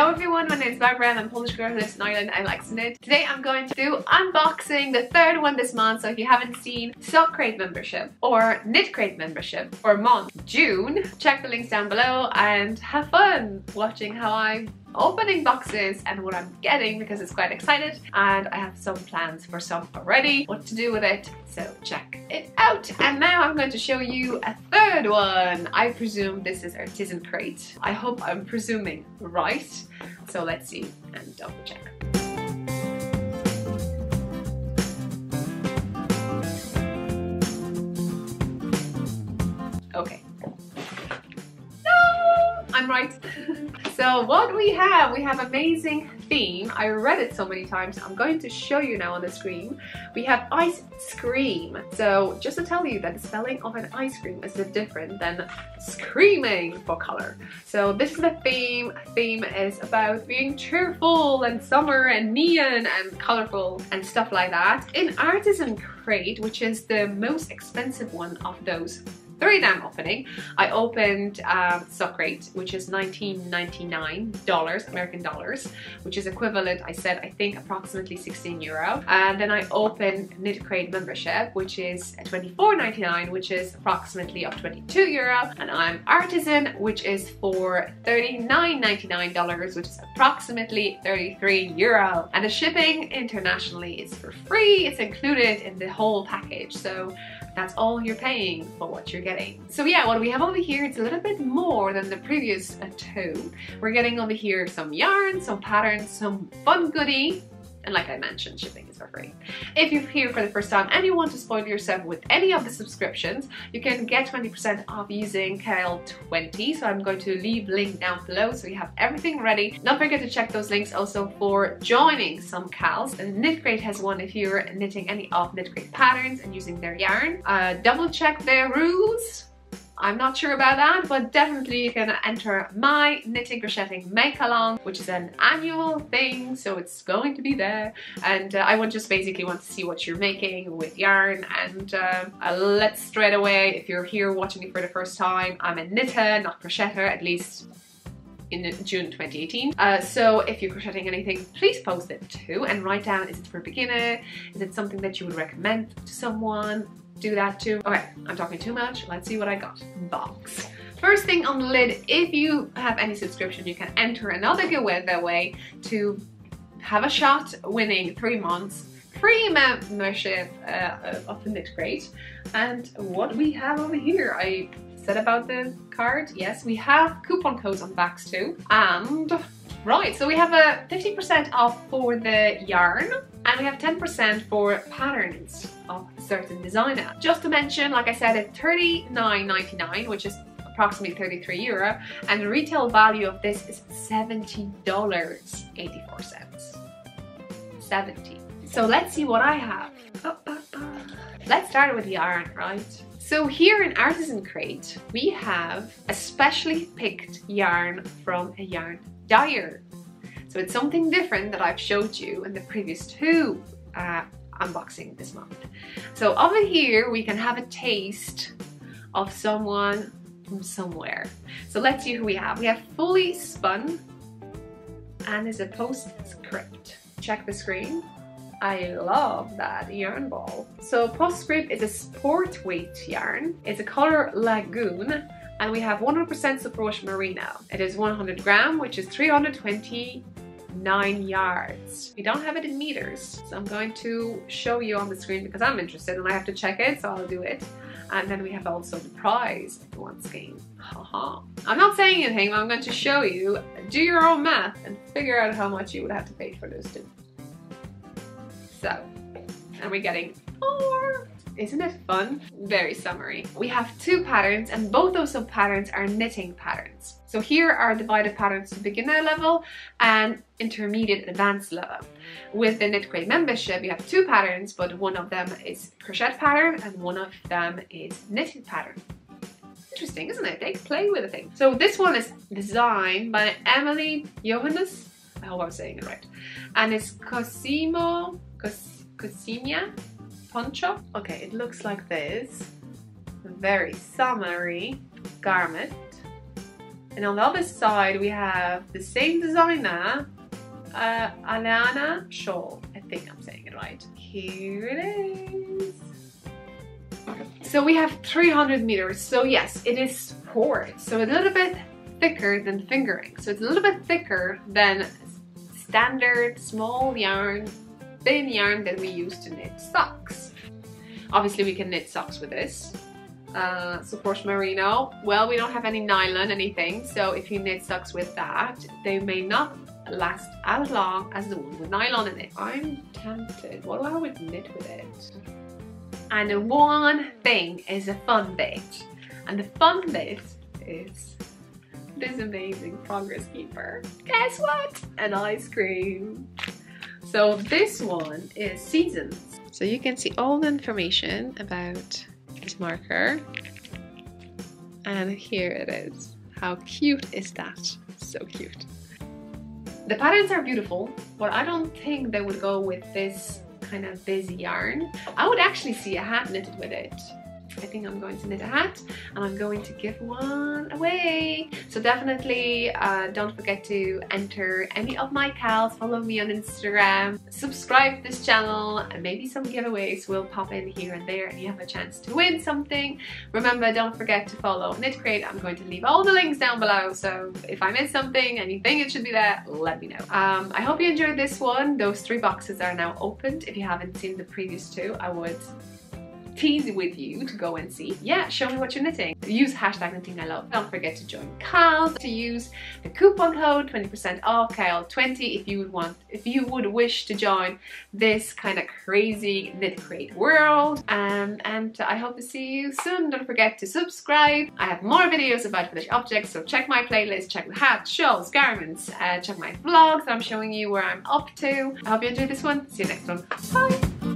Hello everyone, my name is Barbara. I'm a Polish girl who lives in Ireland. I like to knit. Today I'm going to do unboxing, the third one this month. So if you haven't seen KnitCrate membership or KnitCrate membership for month June, check the links down below and have fun watching how I'm opening boxes and what I'm getting, because it's quite excited and I have some plans for some already, what to do with it, so check it out. And now I'm going to show you a third one. I presume this is Artisan crate. I hope I'm presuming right, so let's see and double check. Okay. No, I'm right. So what we have amazing theme. I read it so many times. I'm going to show you now on the screen. We have ice cream. So just to tell you that the spelling of an ice cream is a bit different than screaming for color. So this is the theme. Theme is about being cheerful and summer and neon and colorful and stuff like that. In Artisan crate, which is the most expensive one of those three that I'm opening, I opened KnitCrate, which is $19.99 American dollars, which is equivalent, I think approximately 16 euro. And then I opened KnitCrate membership, which is $24.99, which is approximately of 22 euro. And I'm Artisan, which is for $39.99, which is approximately 33 euro. And the shipping internationally is for free. It's included in the whole package. So that's all you're paying for what you're getting. So yeah, what we have over here, it's a little bit more than the previous two. We're getting over here some yarn, some patterns, some fun goodie, and like I mentioned, shipping is for free. If you're here for the first time and you want to spoil yourself with any of the subscriptions, you can get 20% off using KL20. So I'm going to leave link down below so you have everything ready. Don't forget to check those links also for joining some KALs. KnitCrate has one if you're knitting any of KnitCrate patterns and using their yarn. Double check their rules. I'm not sure about that, but definitely you can enter my knitting crocheting make along, which is an annual thing, so it's going to be there. And I just basically want to see what you're making with yarn. And let's straight away, if you're here watching me for the first time, I'm a knitter, not crocheter, at least in June 2018. So if you're crocheting anything, please post it too and write down, is it for a beginner? Is it something that you would recommend to someone? Do that too. Okay, I'm talking too much. Let's see what I got. Box. First thing on the lid, if you have any subscription, you can enter another giveaway to have a shot winning 3 months free membership of the KnitCrate. And what we have over here, I said about the card, yes, we have coupon codes on backs too. And right, so we have a 50% off for the yarn, and we have 10% for patterns of a certain designer. Just to mention, like I said, it's $39.99, which is approximately 33 euro, and the retail value of this is $70.84. 70. So let's see what I have. Let's start with yarn, right? So here in Artisan crate, we have a specially picked yarn from a yarn dyer. So it's something different that I've showed you in the previous two unboxing this month. So over here we can have a taste of someone from somewhere. So let's see who we have. We have Fully Spun and is a postscript. Check the screen. I love that yarn ball. So postscript is a sport weight yarn. It's a color Lagoon, and we have 100% superwash merino. It is 100 gram, which is 329 yards. We don't have it in meters, so I'm going to show you on the screen because I'm interested and I have to check it, so I'll do it. And then we have also the prize of the one skein. Haha. I'm not saying anything, but I'm going to show you. Do your own math and figure out how much you would have to pay for those two. So, and we're getting 4. Isn't it fun? Very summery. We have 2 patterns, and both those patterns are knitting patterns. So here are divided patterns to beginner level and intermediate advanced level. With the KnitCrate membership, you have 2 patterns, but one of them is crochet pattern and one of them is knitted pattern. Interesting, isn't it? They play with the thing. So this one is designed by Emily Johannes. I hope I'm saying it right. And it's Cosimia poncho. Okay, it looks like this. Very summery garment. And on the other side we have the same designer, Alana shawl. I think I'm saying it right. Here it is. So we have 300 meters. So yes, it is sport. So a little bit thicker than fingering. So it's a little bit thicker than standard small yarn, thin yarn that we use to knit socks. Obviously we can knit socks with this. Support merino. Well, we don't have any nylon, anything. So if you knit socks with that, they may not last as long as the one with nylon in it. I'm tempted. What do I would knit with it? And one thing is a fun bit. And the fun bit is this amazing progress keeper. Guess what? An ice cream. So this one is seasons. So you can see all the information about this marker. And here it is. How cute is that? So cute. The patterns are beautiful, but I don't think they would go with this kind of busy yarn. I would actually see a hat knitted with it. I think I'm going to knit a hat and I'm going to give one away. So definitely don't forget to enter any of my cows, follow me on Instagram, subscribe to this channel, and maybe some giveaways will pop in here and there and you have a chance to win something. Remember, don't forget to follow KnitCrate. I'm going to leave all the links down below, so if I missed something and you think it should be there, let me know. I hope you enjoyed this one. Those 3 boxes are now opened. If you haven't seen the previous 2, I would tease with you to go and see. Yeah, show me what you're knitting. Use hashtag knitting I love. Don't forget to join KAL, to use the coupon code 20% off KAL20 if you would wish to join this kind of crazy KnitCrate world. And I hope to see you soon. Don't forget to subscribe. I have more videos about finished objects, so check my playlist, check the hats, shawls, garments, check my vlogs. I'm showing you where I'm up to. I hope you enjoyed this one. See you next one. Bye.